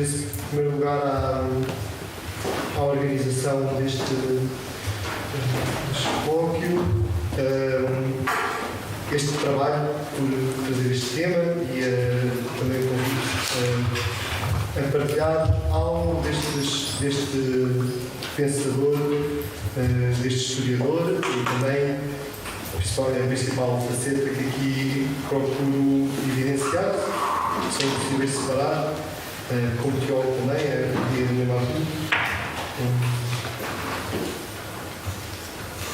agradeço em primeiro lugar à organização deste colóquio, este trabalho, por trazer este tema e também o convite a partilhar algo deste pensador, deste historiador e também a principal faceta que aqui procuro evidenciar, são possíveis separar, como teólogo também, a Irene Marru.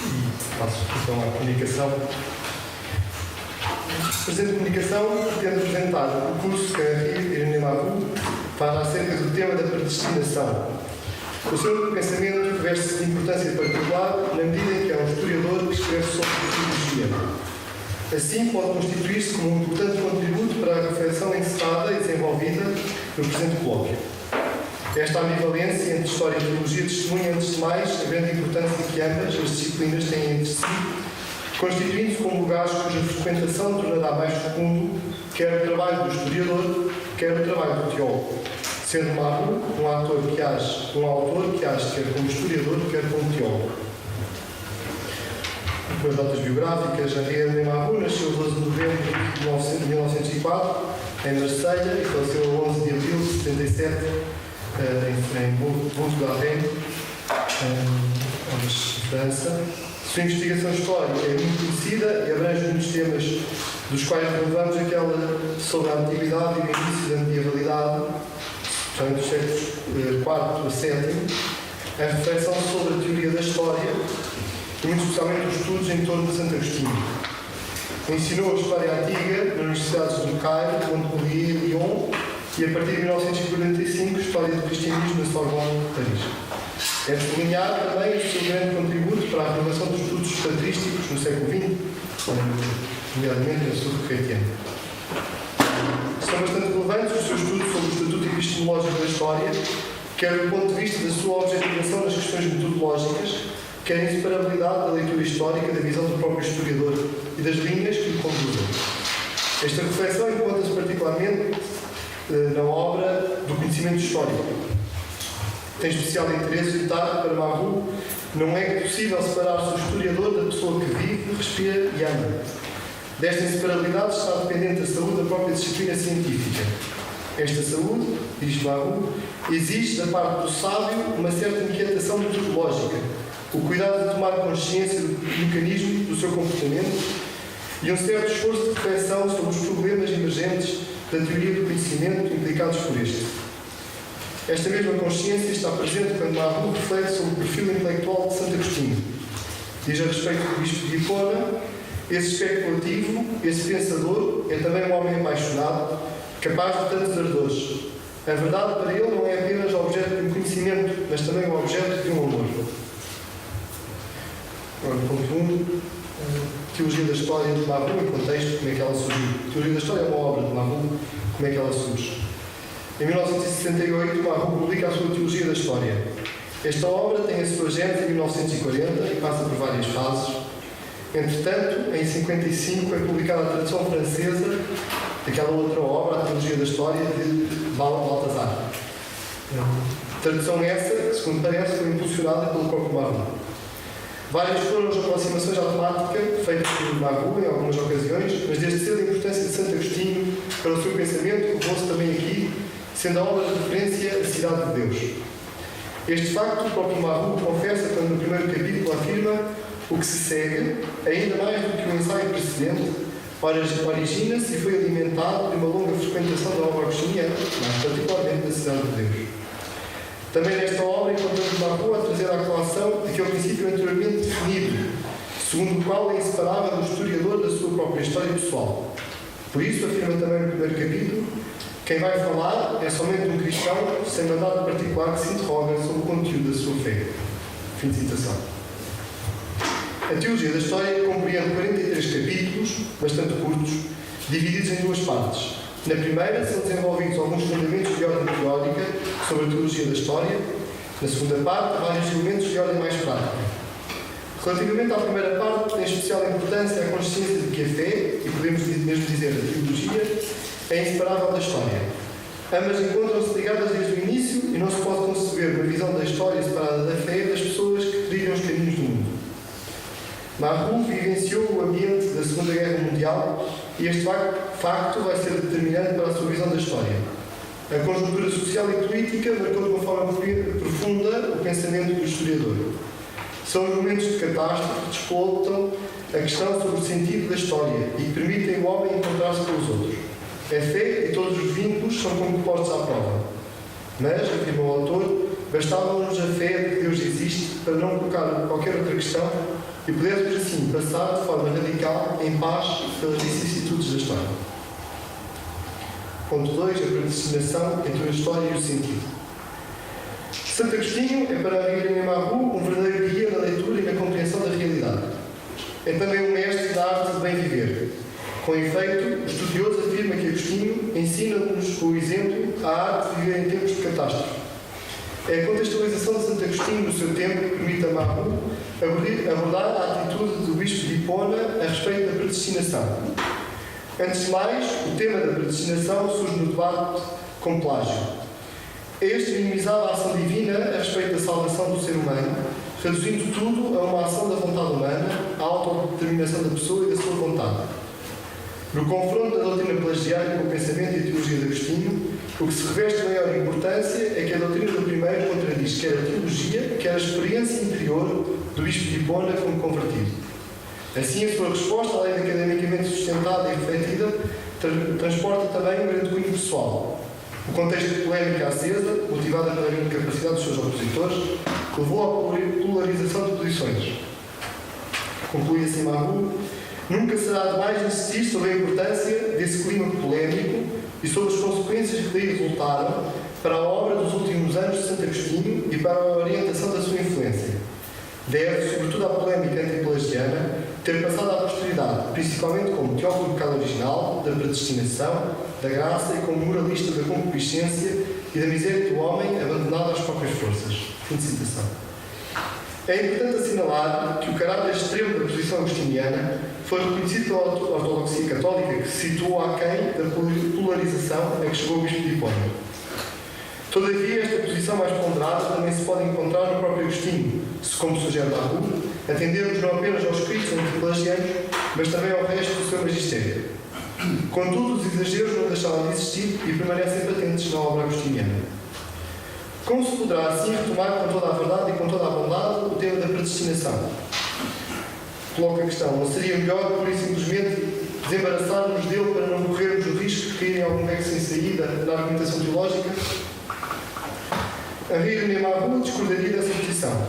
E passo então à comunicação. A presente comunicação pretende apresentar o curso que a Irene Marru faz acerca do tema da predestinação. O seu pensamento reveste-se de importância particular na medida em que é um historiador que escreve sobre teologia. Assim, pode constituir-se como um importante contributo para a reflexão encetada e desenvolvida no presente colóquio. Esta ambivalência entre história e teologia testemunha, antes de mais, a grande importância que ambas as disciplinas têm entre si, constituindo-se como lugares cuja frequentação tornará mais fecundo quer o trabalho do historiador, quer o trabalho do teólogo, sendo Marru um autor que age quer como historiador, quer como teólogo. Depois notas biográficas, a Irene Marru nasceu 12 de novembro de 1904 em Marselha e faleceu a 11 de abril de 77 em Bourg-la-Reine, França. Sua investigação histórica é muito conhecida e abrange muitos temas, dos quais relevamos aquela sobre a antiguidade e o início da medievalidade, portanto, dos séculos IV a VII, a reflexão sobre a teoria da história e, muito especialmente, os estudos em torno de Santo Agostinho. Ensinou a história antiga nas universidades do Cairo, Montpellier e Lyon e, a partir de 1945, história do cristianismo na Sorbonne de Paris. É de sublinhar também o seu grande contributo para a renovação dos estudos patrísticos no século XX, nomeadamente na Sul Haitiana. São bastante relevantes os seus estudos sobre o estatuto epistemológico da história, quer do ponto de vista da sua objetivação nas questões metodológicas, quer a inseparabilidade da leitura histórica da visão do próprio historiador e das linhas que o conduzem. Esta reflexão encontra-se particularmente na obra do conhecimento histórico. Tem especial interesse notar para Marru não é possível separar-se o historiador da pessoa que vive, respira e ama. Desta inseparabilidade está dependente a saúde da própria disciplina científica. Esta saúde, diz Marru, exige da parte do sábio uma certa inquietação metodológica, o cuidado de tomar consciência do mecanismo do seu comportamento e um certo esforço de reflexão sobre os problemas emergentes da teoria do conhecimento implicados por este. Esta mesma consciência está presente quando Marru reflete sobre o perfil intelectual de Santo Agostinho. Diz a respeito do bispo de Hipona: esse especulativo, esse pensador, é também um homem apaixonado, capaz de tantos ardores. A verdade para ele não é apenas objeto de um conhecimento, mas também um objeto de um amor. Agora, ponto 1. Teologia da História de Marru em contexto, como é que ela surgiu. Teologia da História é uma obra de Marru, como é que ela surge. Em 1968, Marru publica a sua Teologia da História. Esta obra tem a sua gênese em 1940 e passa por várias fases. Entretanto, em 1955 é publicada a tradução francesa daquela outra obra, a Teologia da História, de Balthazar. Tradução essa, segundo parece, foi impulsionada pelo próprio Marru. Várias foram as aproximações à temática feitas por Marru em algumas ocasiões, mas desde cedo a importância de Santo Agostinho para o seu pensamento colocou-se também aqui, sendo a obra de referência a Cidade de Deus. Este facto o próprio Marru confessa quando no primeiro capítulo afirma: o que se segue, ainda mais do que o ensaio precedente, origina-se e foi alimentado de uma longa frequentação da obra agostiniana, mais particularmente da Cidade de Deus. Também nesta obra encontramos Marru a trazer à colação aquele princípio anteriormente definido, segundo o qual é inseparável do historiador da sua própria história pessoal. Por isso, afirma também no primeiro capítulo: quem vai falar é somente um cristão sem mandato particular que se interroga sobre o conteúdo da sua fé. Fim de citação. A Teologia da História compreende 43 capítulos, bastante curtos, divididos em duas partes. Na primeira, são desenvolvidos alguns fundamentos de ordem teórica sobre a Teologia da História. Na segunda parte, vários elementos de ordem mais prática. Relativamente à primeira parte, tem especial importância a consciência de que a fé, e podemos mesmo dizer a teologia, é inseparável da história. Ambas encontram-se ligadas desde o início e não se pode conceber uma visão da história separada da fé das pessoas que trilham os caminhos do mundo. Marrou vivenciou o ambiente da Segunda Guerra Mundial e este facto vai ser determinante para a sua visão da história. A conjuntura social e política marcou de uma forma profunda o pensamento do historiador. São os momentos de catástrofe que despoltam a questão sobre o sentido da história e que permitem o homem encontrar-se com os outros. A fé e todos os vínculos são como postos à prova. Mas, afirma o autor, bastava-nos a fé de que Deus existe para não colocar qualquer outra questão e pudéssemos assim passar de forma radical, em paz, pelas vicissitudes da história. Ponto 2. A predestinação entre a história e o sentido. Santo Agostinho é para a Virgem Marrou um verdadeiro guia na leitura e na compreensão da realidade. É também um mestre da arte de bem viver. Com efeito, o estudioso afirma que Agostinho ensina-nos com o exemplo a arte de viver em tempos de catástrofe. É a contextualização de Santo Agostinho no seu tempo que permite a Marrou abordar a atitude do bispo de Hipona a respeito da predestinação. Antes de mais, o tema da predestinação surge no debate com Plágio. Este minimizava a ação divina a respeito da salvação do ser humano, reduzindo tudo a uma ação da vontade humana, a autodeterminação da pessoa e da sua vontade. No confronto da doutrina pelagiana com o pensamento e a teologia de Agostinho, o que se reveste de maior importância é que a doutrina do primeiro contradiz quer a teologia, quer a experiência interior do bispo de Hipona como convertido. Assim, a sua resposta, além de academicamente sustentada e refletida, transporta também um grande cunho pessoal. O contexto de polémica acesa, motivada pela grande capacidade dos seus opositores, levou à polarização de posições. Conclui assim Marrou: nunca será demais insistir sobre a importância desse clima polémico e sobre as consequências que daí resultaram para a obra dos últimos anos de Santo Agostinho e para a orientação da sua influência. Deve, sobretudo à polémica antipelagiana, ter passado à posteridade, principalmente como teólogo do pecado original, da predestinação, da graça e como moralista da concupiscência e da miséria do homem abandonado às próprias forças. Fim de citação. É importante assinalar que o caráter extremo da posição agostiniana foi reconhecido pela ortodoxia católica, que se situou aquém da polarização a que chegou o bispo de Hipona. Todavia, esta posição mais ponderada também se pode encontrar no próprio Agostinho, se, como sugere Marrou, atendermos não apenas aos escritos antipelagianos, mas também ao resto do seu magistério. Contudo, os exageros não deixaram de existir e permanecem patentes na obra agostiniana. Como se poderá assim retomar com toda a verdade e com toda a bondade o tema da predestinação? Coloca a questão: não seria melhor, por isso, simplesmente desembaraçarmos dele para não corrermos o risco de cair em algum beco sem saída na argumentação teológica? A Virgem Marrou discordaria dessa posição.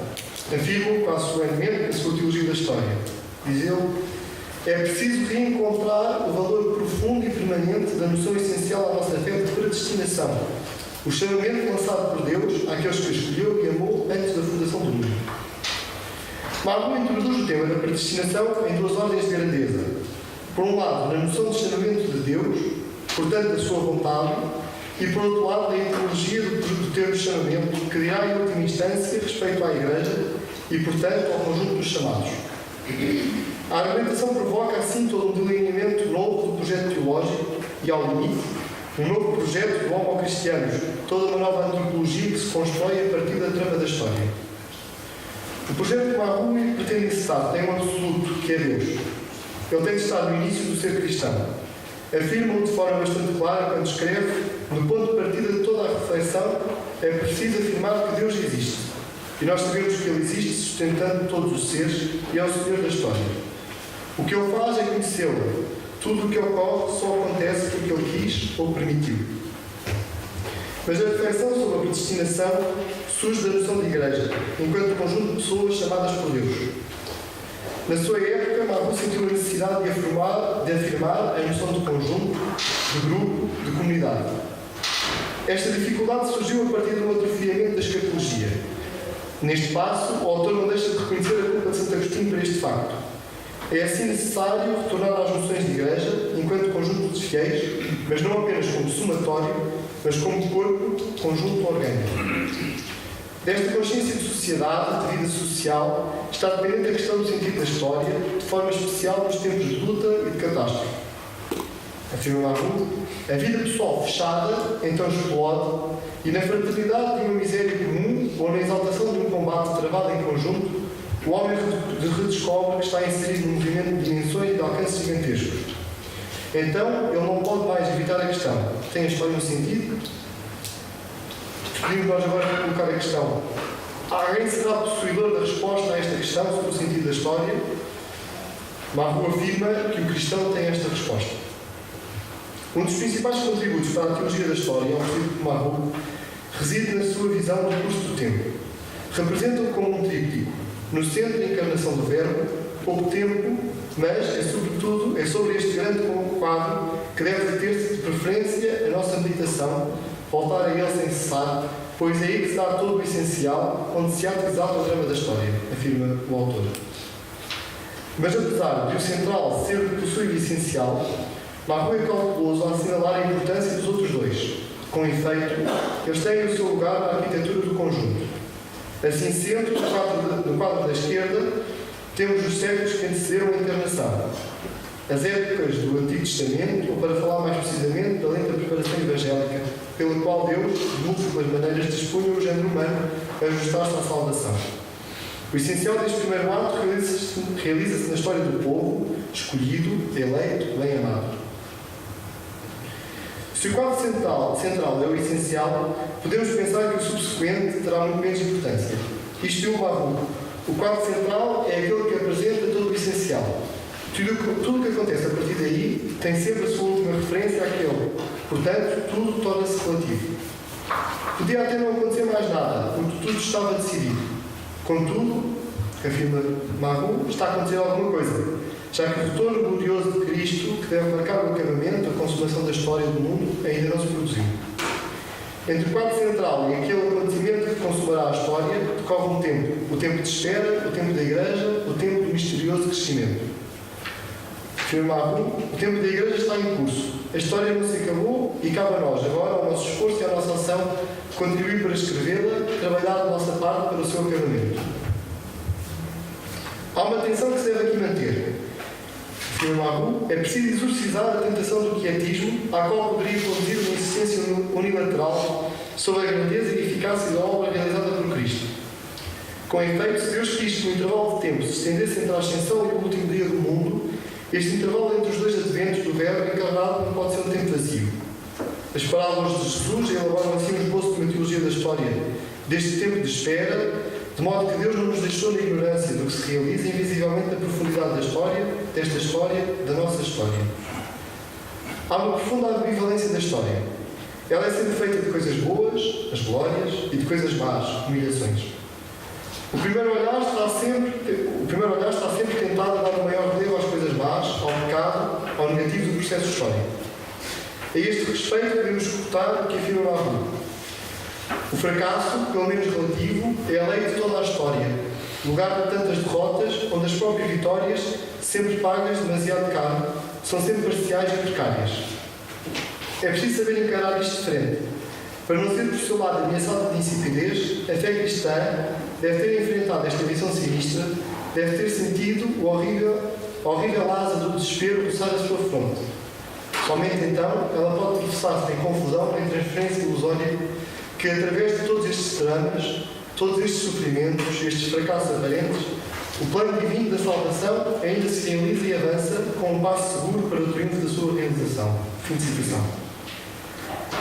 Afirmo, quase solenemente, a sua teologia da história. Diz ele: é preciso reencontrar o valor profundo e permanente da noção essencial à nossa fé de predestinação, o chamamento lançado por Deus àqueles que escolheu e amou antes da fundação do mundo. Marrou introduz o tema da predestinação em duas ordens de grandeza. Por um lado, na noção de chamamento de Deus, portanto, da sua vontade, e por outro lado, na etimologia do termo chamamento, que dirá em última instância respeito à Igreja e, portanto, ao conjunto dos chamados. A argumentação provoca, assim, todo um delineamento novo do projeto teológico e, ao limite, um novo projeto do Homo Cristianos, toda uma nova antropologia que se constrói a partir da trama da história. O projeto de Marrou pretende encerrar, tem um absoluto, que é Deus. Ele tem de estar no início do ser cristão. Afirma-o de forma bastante clara quando escreve: no ponto de partida de toda a reflexão, é preciso afirmar que Deus existe. E nós sabemos que Ele existe sustentando todos os seres e é o Senhor da história. O que Ele faz é conhecê-lo. Tudo o que ocorre só acontece porque Ele quis ou permitiu. Mas a reflexão sobre a predestinação surge da noção de igreja, enquanto conjunto de pessoas chamadas por Deus. Na sua época, Marrou sentiu a necessidade de afirmar a noção de conjunto, de grupo, de comunidade. Esta dificuldade surgiu a partir do atrofiamento da escatologia. Neste passo, o autor não deixa de reconhecer a culpa de Santo Agostinho por este facto. É assim necessário retornar às noções de igreja, enquanto conjunto de fiéis, mas não apenas como somatório, mas como corpo, conjunto orgânico. Desta consciência de sociedade, de vida social, está dependente a questão do sentido da história, de forma especial nos tempos de luta e de catástrofe. Afirma Marru, a vida pessoal fechada então explode e na fraternidade de uma miséria comum ou na exaltação de um combate travado em conjunto, o homem redescobre que está inserido num movimento de dimensões e de alcances gigantescos. Então, ele não pode mais evitar a questão: tem a história um sentido? Pedimos nós agora colocar a questão: alguém será possuidor da resposta a esta questão sobre o sentido da história? Marru afirma que o cristão tem esta resposta. Um dos principais contributos para a teologia da história, oferecido por Marru, reside na sua visão do curso do tempo. Representa-o como um tríptico. No centro, a encarnação do Verbo, pouco tempo, mas é sobre este grande quadro que deve ter-se de preferência a nossa meditação, voltar a ele sem cessar, pois é aí que se dá todo o essencial, onde se exalta o drama da história, afirma o autor. Mas apesar de o central ser o que possui o essencial, Marru é cauteloso a assinalar a importância dos outros dois. Com efeito, eles têm o seu lugar na arquitetura do conjunto. Assim sendo, no quadro da esquerda, temos os séculos que antecederam a encarnação, as épocas do Antigo Testamento, ou para falar mais precisamente, da lenta preparação evangélica, pela qual Deus, de múltiplas maneiras, dispunha o género humano a ajustar-se à salvação. O essencial deste primeiro ato realiza-se na história do povo, escolhido, eleito, bem amado. Se o quadro central é o essencial, podemos pensar que o subsequente terá muito menos importância. Isto é o Marru. O quadro central é aquele que apresenta todo o essencial. Tudo o que acontece a partir daí tem sempre a sua última referência àquele. Portanto, tudo torna-se relativo. Podia até não acontecer mais nada, porque tudo estava decidido. Contudo, afirma Marru, está a acontecer alguma coisa, já que o retorno glorioso de Cristo, que deve marcar o acabamento, a consumação da história do mundo, ainda não se produziu. Entre o quadro central e aquele acontecimento que consumará a história, decorre um tempo. O tempo de espera, o tempo da Igreja, o tempo do misterioso crescimento. Afirma Marru, o tempo da Igreja está em curso. A história não se acabou e cabe a nós, agora, ao nosso esforço e à nossa ação, contribuir para escrevê-la, trabalhar da nossa parte para o seu acabamento. Há uma tensão que se deve aqui manter. Afirma Marru, é preciso exorcizar a tentação do quietismo, à qual poderia conduzir uma insistência unilateral sobre a grandeza e eficácia da obra realizada por Cristo. Com efeito, se Deus quis que um intervalo de tempo se estendesse entre a ascensão e o último dia do mundo, este intervalo entre os dois adventos do Verbo encarnado não pode ser um tempo vazio. As parábolas de Jesus elaboram assim um esboço de uma teologia da história, deste tempo de espera, de modo que Deus não nos deixou na ignorância do que se realiza invisivelmente na profundidade da história, desta história, da nossa história. Há uma profunda ambivalência da história. Ela é sempre feita de coisas boas, as glórias, e de coisas más, humilhações. O primeiro olhar está sempre tentado a dar o maior relevo às coisas más, ao pecado, ao negativo do processo histórico. A este respeito, podemos escutar o que afirma Marru. O fracasso, pelo menos relativo, é a lei de toda a história, lugar de tantas derrotas, onde as próprias vitórias, sempre pagas demasiado caro, são sempre parciais e precárias. É preciso saber encarar isto de frente. Para não ser, por seu lado, ameaçado de insipidez, a fé cristã deve ter enfrentado esta visão sinistra, deve ter sentido o horrível asa do desespero roçar a sua fronte. Somente então ela pode professar-se em confusão em transferência ilusória que, através de todos estes dramas, todos estes sofrimentos, estes fracassos aparentes, o plano divino da salvação ainda se realiza e avança com um passo seguro para o triunfo da sua realização. Fim de citação.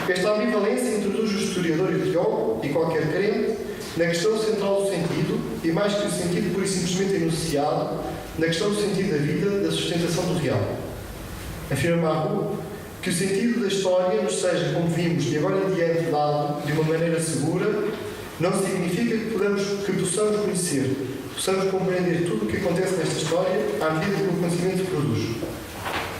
Esta ambivalência introduz o historiador e o teólogo, e qualquer crente, na questão central do sentido, e mais que o sentido pura e simplesmente enunciado, na questão do sentido da vida, da sustentação do real. Afirma Marru que o sentido da história nos seja, como vimos, de agora em diante dado de uma maneira segura, não significa que possamos conhecer, possamos compreender tudo o que acontece nesta história à medida que o conhecimento se produz.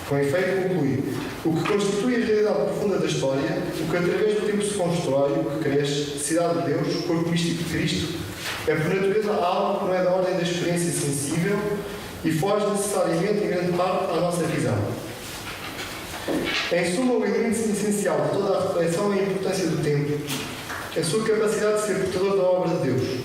Com efeito, conclui: o que constitui a realidade profunda da história, o que através do tempo se constrói, o que cresce, cidade de Deus, corpo místico de Cristo, é por natureza algo que não é da ordem da experiência sensível e foge necessariamente em grande parte à nossa visão. Em suma, o elemento essencial de toda a reflexão é a importância do tempo, a sua capacidade de ser portador da obra de Deus.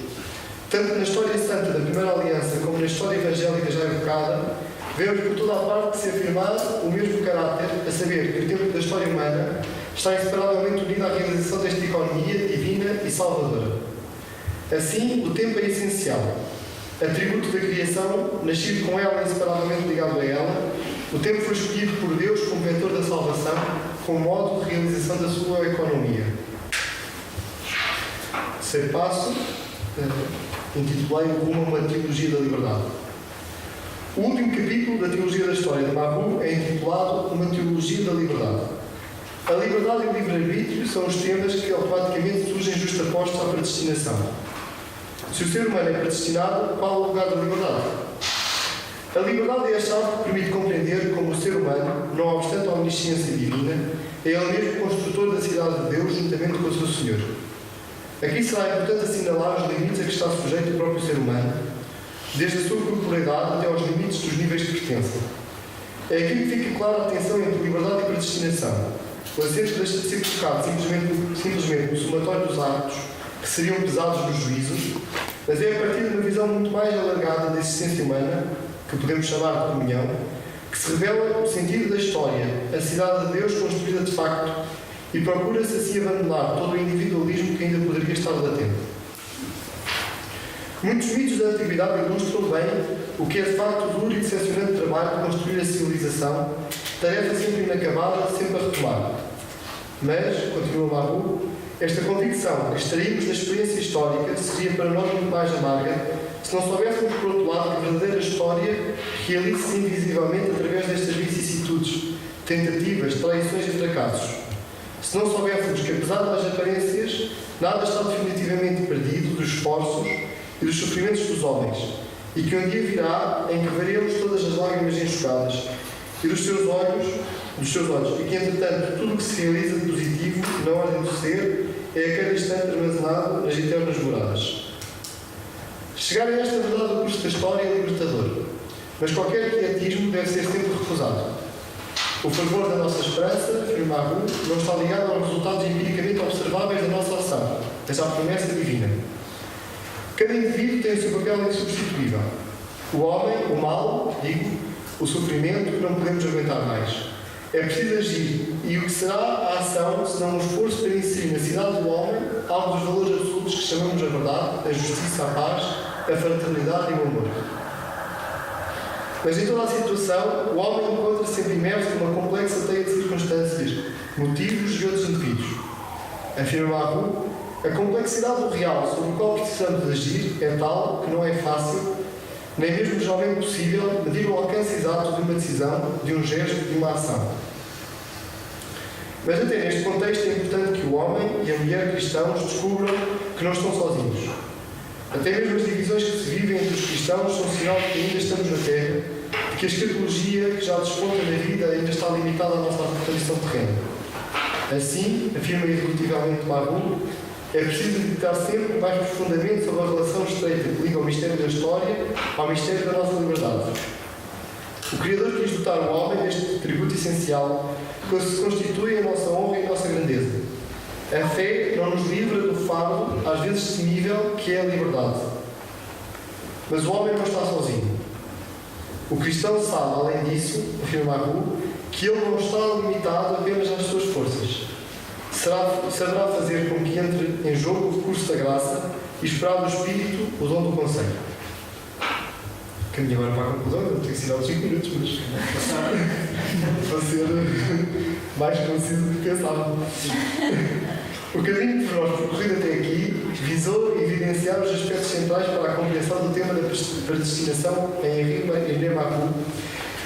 Tanto na história santa da primeira aliança como na história evangélica já evocada, vemos por toda a parte se afirmar o mesmo caráter, a saber, que o tempo da história humana está inseparavelmente unido à realização desta economia divina e salvadora. Assim, o tempo é essencial, atributo da criação, nascido com ela e inseparavelmente ligado a ela. O tempo foi escolhido por Deus como vetor da salvação, como modo de realização da sua economia. Terceiro passo, intitulei Rumo a uma Teologia da Liberdade. O último capítulo da Teologia da História de Mahu é intitulado Uma Teologia da Liberdade. A liberdade e o livre-arbítrio são os temas que automaticamente surgem justapostos à predestinação. Se o ser humano é predestinado, qual o lugar da liberdade? A liberdade é a chave que permite compreender como o ser humano, não obstante a omnisciência divina, é ele mesmo construtor da cidade de Deus juntamente com o seu Senhor. Aqui será importante assinalar os limites a que está sujeito o próprio ser humano, desde a sua corporeidade até aos limites dos níveis de pertença. É aqui que fica clara a tensão entre liberdade e predestinação. O acento deixa de ser colocado simplesmente no somatório dos atos, que seriam pesados no juízo, mas é a partir de uma visão muito mais alargada da existência humana, que podemos chamar de comunhão, que se revela o sentido da história, a cidade de Deus construída de facto, e procura-se assim abandonar todo o individualismo que ainda poderia estar latente. Muitos mitos da antiguidade ilustram bem o que é de facto o duro e decepcionante trabalho de construir a civilização, tarefa sempre inacabada, sempre a retomar. Mas, continua Mahu, esta convicção que extraímos da experiência histórica seria para nós muito mais amarga se não soubéssemos, por outro lado, que a verdadeira história realiza-se invisivelmente através destas vicissitudes, tentativas, traições e fracassos. Se não soubéssemos que, apesar das aparências, nada está definitivamente perdido dos esforços e dos sofrimentos dos homens, e que um dia virá em que veremos todas as lágrimas enxugadas e dos seus olhos, e que, entretanto, tudo o que se realiza de positivo na ordem do ser é a cada instante armazenado nas eternas moradas. Chegar a esta verdade do curso da história é libertador, mas qualquer quietismo deve ser sempre recusado. O fervor da nossa esperança, afirma Mahu, não está ligado aos resultados empiricamente observáveis da nossa ação, mas à promessa divina. Cada indivíduo tem o seu papel insubstituível. O homem, o mal, o sofrimento que não podemos aguentar mais. É preciso agir, e o que será a ação, senão um esforço para inserir na cidade do homem algo dos valores absolutos que chamamos a verdade, a justiça, a paz, a fraternidade e o amor. Mas em toda a situação, o homem encontra-se sempre imerso numa complexa teia de circunstâncias, motivos e outros indivíduos. Afirma Mahu, a complexidade do real sobre o qual precisamos agir é tal que não é fácil, nem mesmo geralmente possível, medir o alcance exato de uma decisão, de um gesto, de uma ação. Mas até neste contexto é importante que o homem e a mulher cristãos descubram que não estão sozinhos. Até mesmo as divisões que se vivem entre os cristãos são sinal de que ainda estamos na Terra, de que a escatologia que já desponta na vida ainda está limitada à nossa tradição terrena. Assim, afirma irrefutivelmente Mahu, é preciso meditar sempre mais profundamente sobre a relação estreita que liga o mistério da história ao mistério da nossa liberdade. O Criador quis dotar o homem deste tributo essencial que se constitui a nossa honra e a nossa grandeza. A fé não nos livra do fardo, às vezes temível, que é a liberdade. Mas o homem não está sozinho. O cristão sabe, além disso, afirma Mahu, que ele não está limitado apenas às suas forças. Saberá fazer com que entre em jogo o recurso da graça e esperar do Espírito o dom do conselho. Caminho agora para a conclusão, eu tenho que ser aos 5 minutos, mas vou ser mais conciso do que pensava. O caminho que nós percorrido até aqui visou evidenciar os aspectos centrais para a compreensão do tema da predestinação em Henri Mahu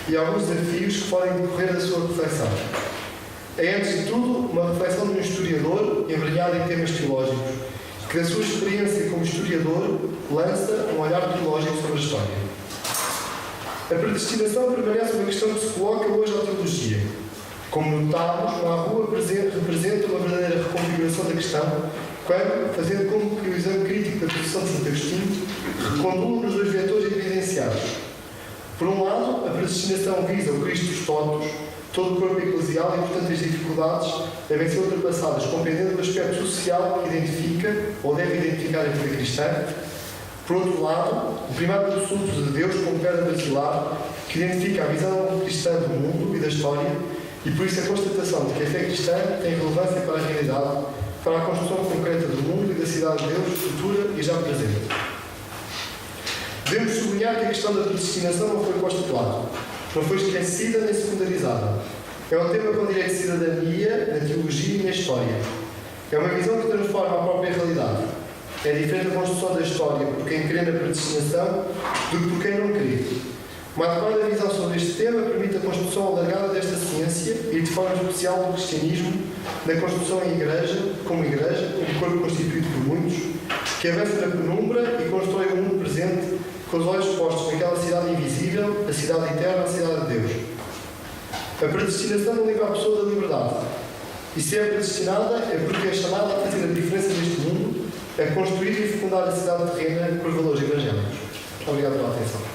e alguns desafios que podem decorrer da sua reflexão. É, antes de tudo, uma reflexão de um historiador embrenhado em temas teológicos, que da sua experiência como historiador lança um olhar teológico sobre a história. A predestinação permanece uma questão que se coloca hoje à teologia. Como notámos, Mahu representa uma verdadeira reconfiguração da questão, quando, fazendo como que o exame crítico da posição de Santo Agostinho, reconduz nos dois vetores evidenciados. Por um lado, a predestinação visa o Cristo dos totos, todo o corpo eclesial e, portanto, as dificuldades devem ser ultrapassadas, compreendendo o aspecto social que identifica ou deve identificar a vida cristã. Por outro lado, o primato absoluto de Deus como pedra basilar, que identifica a visão cristã do mundo e da história, e por isso a constatação de que a fé cristã tem relevância para a realidade, para a construção concreta do mundo e da cidade de Deus, futura e já presente. Devemos sublinhar que a questão da predestinação não foi posta de lado, não foi esquecida nem secundarizada. É um tema com direito de cidadania na teologia e na história. É uma visão que transforma a própria realidade. É diferente da construção da história por quem crê na predestinação do que por quem não crê. Uma adequada visão sobre este tema permite a construção alargada desta ciência e, de forma especial, do cristianismo, na construção em igreja, como corpo constituído por muitos, que avança na penumbra e constrói o mundo presente com os olhos postos naquela cidade invisível, a cidade eterna, a cidade de Deus. A predestinação não livra a pessoa da liberdade. E se é predestinada, é porque é chamada a fazer a diferença neste mundo, a construir e fecundar a cidade terrena por valores evangélicos. Obrigado pela atenção.